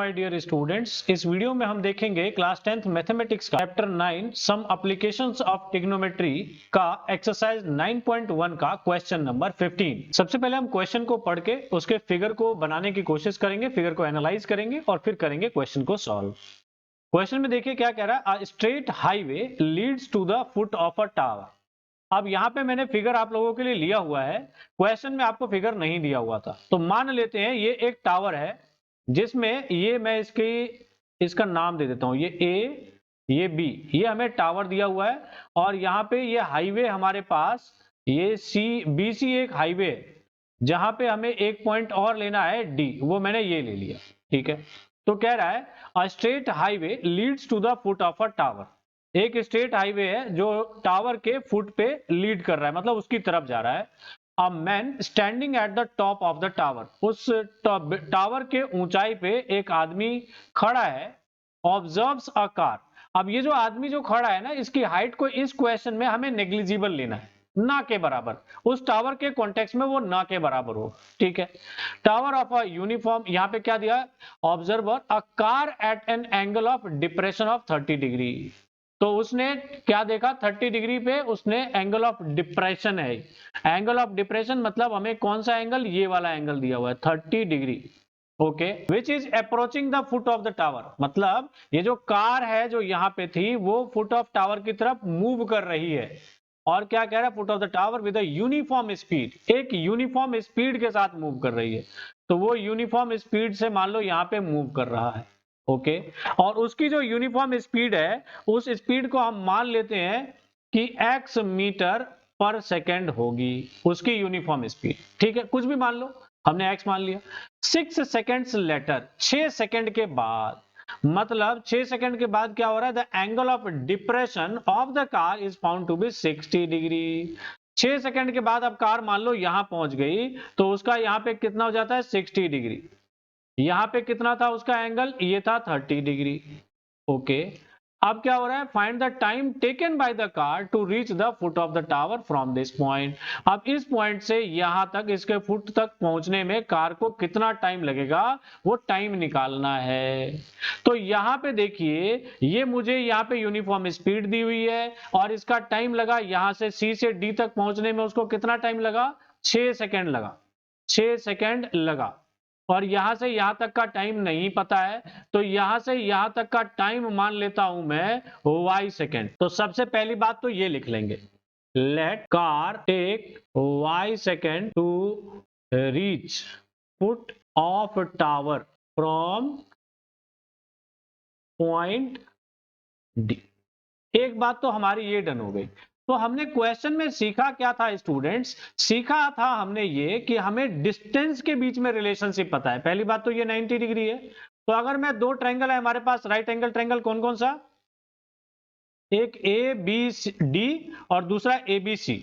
My dear students, इस video में हम देखेंगे क्लास 10th मैथमेटिक्स का chapter 9 some applications of trigonometry का एक्सरसाइज 9.1 का क्वेश्चन नंबर 15। सबसे पहले हम क्वेश्चन को पढ़ के उसके फिगर को बनाने की कोशिश करेंगे, फिगर को एनालाइज करेंगे और फिर करेंगे क्वेश्चन को सॉल्व। क्वेश्चन में देखिए क्या कह रहा है, straight highway leads to the foot of a tower. अब यहाँ पे मैंने फिगर आप लोगों के लिए लिया हुआ है, क्वेश्चन में आपको फिगर नहीं दिया हुआ था। तो मान लेते हैं ये एक टावर है जिसमें ये मैं इसका नाम दे देता हूं, ये ए ये बी, ये हमें टावर दिया हुआ है और यहाँ पे ये हाईवे हमारे पास, ये सी बी सी एक हाईवे है जहां पे हमें एक पॉइंट और लेना है डी, वो मैंने ये ले लिया। ठीक है, तो कह रहा है a straight highway leads to the foot of a tower. एक स्ट्रेट हाईवे है जो टावर के फुट पे लीड कर रहा है, मतलब उसकी तरफ जा रहा है। A man standing at the top of the tower, उस टावर के ऊंचाई पे एक आदमी खड़ा है। Observes a car. अब ये जो आदमी जो खड़ा है ना, इसकी हाइट को इस क्वेश्चन में हमें नेग्लिजिबल लेना है, ना के बराबर। उस टावर के कॉन्टेक्स्ट में वो ना के बराबर हो। ठीक है, टावर ऑफ अ यूनिफॉर्म, यहाँ पे क्या दिया, observer a car eight an angle of depression of 30 degree. तो उसने क्या देखा, 30 डिग्री पे उसने एंगल ऑफ डिप्रेशन है। एंगल ऑफ डिप्रेशन मतलब हमें कौन सा एंगल, ये वाला एंगल दिया हुआ है 30 degree. Okay, which is approaching the foot of the tower, मतलब ये जो कार है जो यहाँ पे थी वो फुट ऑफ टावर की तरफ मूव कर रही है। और क्या कह रहा है, foot of the tower with a uniform speed, एक यूनिफॉर्म स्पीड के साथ मूव कर रही है। तो वो यूनिफॉर्म स्पीड से मान लो यहाँ पे मूव कर रहा है। ओके, और उसकी जो यूनिफॉर्म स्पीड है, उस स्पीड को हम मान लेते हैं कि x मीटर पर सेकेंड होगी उसकी यूनिफॉर्म स्पीड। ठीक है, कुछ भी मान लो, हमने x मान लिया। 6 सेकेंड्स लेटर, 6 सेकेंड के बाद, मतलब 6 सेकेंड के बाद क्या हो रहा है, the angle of depression of the car is found to be 60 degree. 6 second के बाद अब कार मान लो यहां पहुंच गई, तो उसका यहां पे कितना हो जाता है, 60 डिग्री। यहां पे कितना था उसका एंगल, ये था 30 डिग्री। ओके, अब क्या हो रहा है, find the time taken by the car to reach the foot of the tower from this point. अब इस पॉइंट से यहां तक, इसके फुट तक पहुंचने में कार को कितना टाइम लगेगा, वो टाइम निकालना है। तो यहां पे देखिए, ये मुझे यहां पे यूनिफॉर्म स्पीड दी हुई है और इसका टाइम लगा यहां से सी से डी तक पहुंचने में, उसको कितना टाइम लगा, 6 सेकेंड लगा। 6 सेकेंड लगा और यहां से यहां तक का टाइम नहीं पता है, तो यहां से यहां तक का टाइम मान लेता हूं मैं y सेकेंड। तो सबसे पहली बात तो ये लिख लेंगे, let car take y second to reach foot of tower from point D. एक बात तो हमारी ये डन हो गई। तो हमने क्वेश्चन में सीखा क्या था स्टूडेंट्स, सीखा था हमने ये कि हमें डिस्टेंस के बीच में रिलेशनशिप पता है। पहली बात तो ये 90 डिग्री है। तो अगर मैं दो ट्रायंगल है हमारे पास, राइट एंगल ट्रायंगल, कौन कौन सा, एक ए बी डी और दूसरा ए बी सी।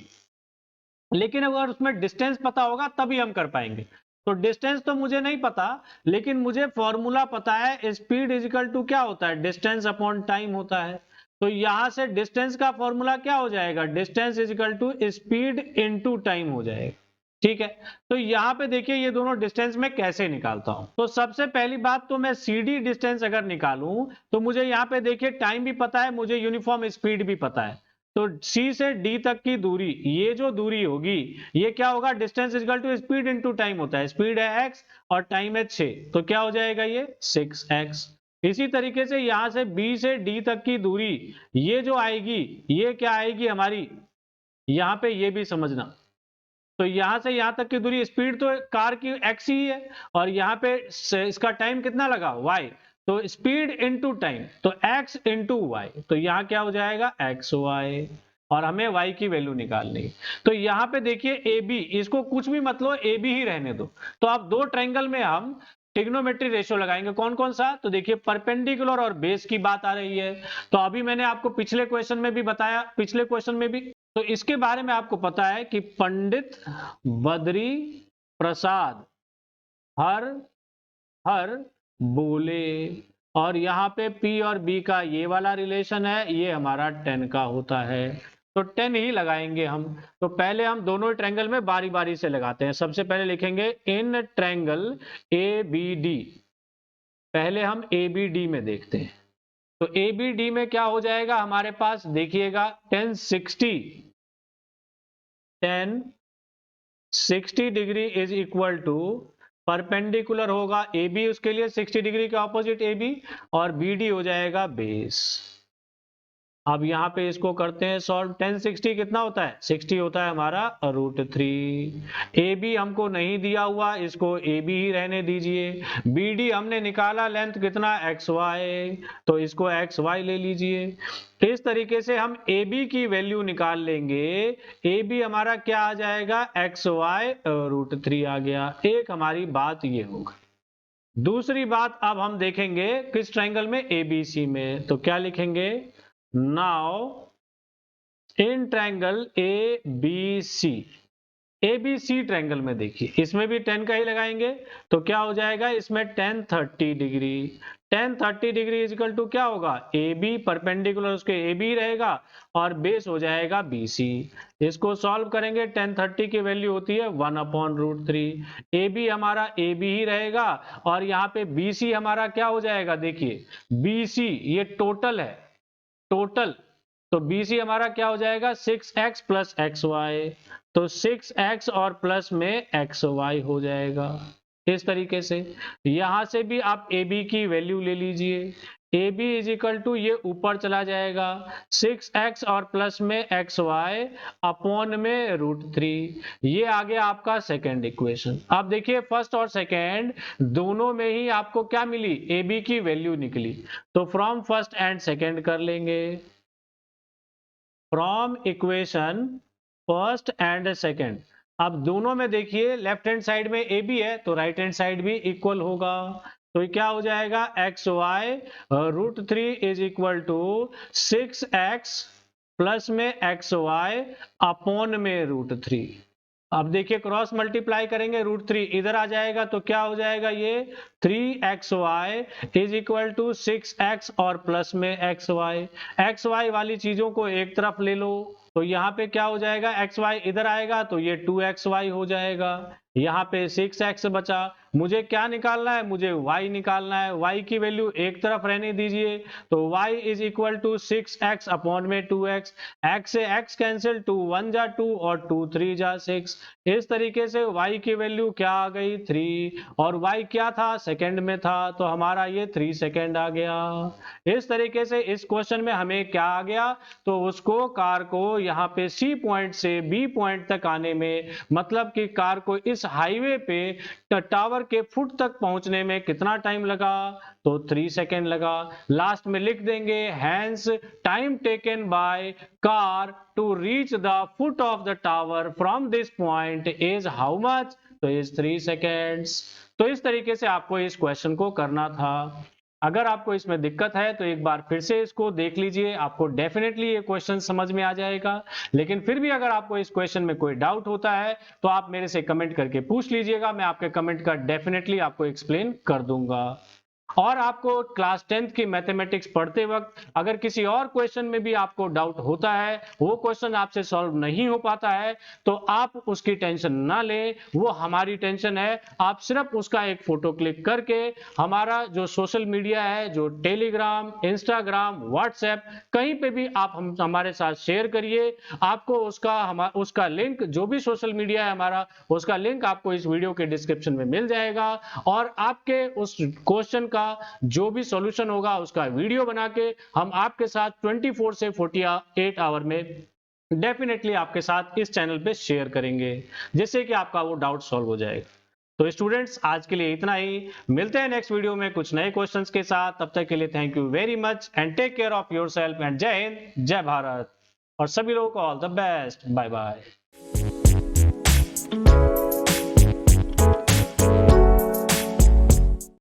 लेकिन अगर उसमें डिस्टेंस पता होगा तभी हम कर पाएंगे। तो डिस्टेंस तो मुझे नहीं पता, लेकिन मुझे फॉर्मूला पता है, स्पीड इजिकल टू क्या होता है, डिस्टेंस अपॉन टाइम होता है। तो यहां से डिस्टेंस का फॉर्मूला क्या हो जाएगा, distance equal to speed into time हो जाएगा। ठीक है, तो यहां पे देखिए ये दोनों डिस्टेंस में कैसे निकालता हूं। तो सबसे पहली बात तो मैं CD डिस्टेंस अगर निकालूं तो मुझे यहां पे देखिए टाइम भी पता है, मुझे यूनिफॉर्म स्पीड भी पता है। तो C से D तक की दूरी, ये जो दूरी होगी, ये क्या होगा, distance equal to speed into time होता है। स्पीड है x और टाइम है 6, तो क्या हो जाएगा, ये 6x। इसी तरीके से यहां से B से D तक की दूरी, ये जो आएगी, ये क्या आएगी हमारी, यहां पे ये भी समझना। तो यहां से यहां तक की दूरी, स्पीड तो कार की x ही है और यहां पे इसका टाइम कितना लगा, y। तो स्पीड इनटू टाइम, तो x इनटू वाई, तो यहां क्या हो जाएगा, xy। और हमें y की वैल्यू निकालनी है। तो यहां पे देखिए AB, इसको कुछ भी मतलब AB ही रहने दो। तो अब दो ट्रायंगल में हम ट्रिग्नोमेट्री रेशियो लगाएंगे, कौन कौन सा, तो देखिए परपेंडिकुलर और बेस की बात आ रही है। तो अभी मैंने आपको पिछले क्वेश्चन में भी बताया, पिछले क्वेश्चन में भी, तो इसके बारे में आपको पता है कि पंडित बद्री प्रसाद हर हर बोले, और यहाँ पे P और B का ये वाला रिलेशन है, ये हमारा 10 का होता है। तो 10 ही लगाएंगे हम। तो पहले हम दोनों ट्रायंगल में बारी बारी से लगाते हैं। सबसे पहले लिखेंगे इन ट्रायंगल ABD, पहले हम ABD में देखते हैं। तो ABD में क्या हो जाएगा हमारे पास, देखिएगा 1060 degree is equal to, perpendicular होगा AB, उसके लिए 60 डिग्री के ऑपोजिट AB, और BD हो जाएगा बेस। अब यहाँ पे इसको करते हैं सॉल्व। 1060 कितना होता है, 60 होता है हमारा √3। AB हमको नहीं दिया हुआ, इसको AB ही रहने दीजिए। BD हमने निकाला लेंथ कितना, XY, तो इसको XY ले लीजिए। इस तरीके से हम AB की वैल्यू निकाल लेंगे। AB हमारा क्या आ जाएगा, XY √3 आ गया। एक हमारी बात ये होगा। दूसरी बात अब हम देखेंगे किस ट्रायंगल में, ABC में। तो क्या लिखेंगे, now in triangle ABC triangle में देखिए, इसमें भी 10 का ही लगाएंगे। तो क्या हो जाएगा, इसमें 1030 डिग्री, 1030 डिग्री इजिकल टू क्या होगा, AB, परपेंडिकुलर उसके AB रहेगा, और बेस हो जाएगा BC। इसको सॉल्व करेंगे, 1030 की वैल्यू होती है 1/√3। AB हमारा AB ही रहेगा, और यहाँ पे BC हमारा क्या हो जाएगा, देखिए BC ये टोटल है, टोटल। तो BC हमारा क्या हो जाएगा, 6x प्लस XY, तो 6x और प्लस में XY हो जाएगा। इस तरीके से यहां से भी आप AB की वैल्यू ले लीजिए। AB इज इक्वल टू, ये ऊपर चला जाएगा, 6x और प्लस में XY अपॉन में √3। ये आ गया आपका सेकेंड इक्वेशन। अब देखिए फर्स्ट और सेकेंड दोनों में ही आपको क्या मिली, AB की वैल्यू निकली। तो फ्रॉम फर्स्ट एंड सेकेंड कर लेंगे। From equation first and second, अब दोनों में देखिए लेफ्ट हैंड साइड में AB है, तो राइट हैंड साइड भी इक्वल होगा। तो क्या हो जाएगा, XY √3 is equal to 6x plus में XY अपॉन में √3। अब देखिए क्रॉस मल्टीप्लाई करेंगे, √3 इधर आ जाएगा, तो क्या हो जाएगा, ये 3XY is equal to 6x और प्लस में XY वाली चीजों को एक तरफ ले लो। तो यहाँ पे क्या हो जाएगा, XY इधर आएगा, तो ये 2XY हो जाएगा। यहाँ पे 6x बचा। मुझे क्या निकालना है, मुझे y निकालना है। y की वैल्यू एक तरफ रहने दीजिए, तो y is equal to 6x upon में 2x। x से x कैंसिल, 2 1 जा 2 और 2 3 जा 6। इस तरीके से y की वैल्यू क्या आ गई, 3, और y क्या था, सेकंड में था, तो हमारा ये 3 सेकंड आ गया। इस तरीके से इस क्वेश्चन में हमें क्या आ गया, तो उसको कार को यहाँ पे C पॉइंट से B पॉइंट तक आने में, मतलब कि कार को इस हाईवे पे टावर के फुट तक पहुंचने में कितना टाइम लगा, तो 3 सेकेंड लगा। लास्ट में लिख देंगे, hence time taken by car to reach the foot of the tower from this point is how much, तो इज 3 सेकेंड्स। तो इस तरीके से आपको इस क्वेश्चन को करना था। अगर आपको इसमें दिक्कत है तो एक बार फिर से इसको देख लीजिए, आपको डेफिनेटली ये क्वेश्चन समझ में आ जाएगा। लेकिन फिर भी अगर आपको इस क्वेश्चन में कोई डाउट होता है तो आप मेरे से कमेंट करके पूछ लीजिएगा, मैं आपके कमेंट का डेफिनेटली आपको एक्सप्लेन कर दूंगा। और आपको क्लास 10th की मैथमेटिक्स पढ़ते वक्त अगर किसी और क्वेश्चन में भी आपको डाउट होता है, वो क्वेश्चन आपसे सॉल्व नहीं हो पाता है, तो आप उसकी टेंशन ना लें, वो हमारी टेंशन है। आप सिर्फ उसका एक फोटो क्लिक करके हमारा जो सोशल मीडिया है, जो टेलीग्राम, इंस्टाग्राम, व्हाट्सएप, कहीं पे भी आप हमारे साथ शेयर करिए। आपको उसका लिंक, जो भी सोशल मीडिया है हमारा, उसका लिंक आपको इस वीडियो के डिस्क्रिप्शन में मिल जाएगा। और आपके उस क्वेश्चन का जो भी सॉल्यूशन होगा उसका वीडियो बना के हम आपके साथ 24 से 48 आवर में डेफिनेटली आपके साथ इस चैनल पे शेयर करेंगे, जिससे कि आपका वो डाउट सॉल्व हो जाएगा। तो स्टूडेंट्स आज के लिए इतना ही, मिलते हैं नेक्स्ट वीडियो में कुछ नए क्वेश्चंस के साथ। तब तक के लिए thank you very much and take care of yourself and जय हिंद, जय भारत, और सभी लोगों को all the best, bye bye.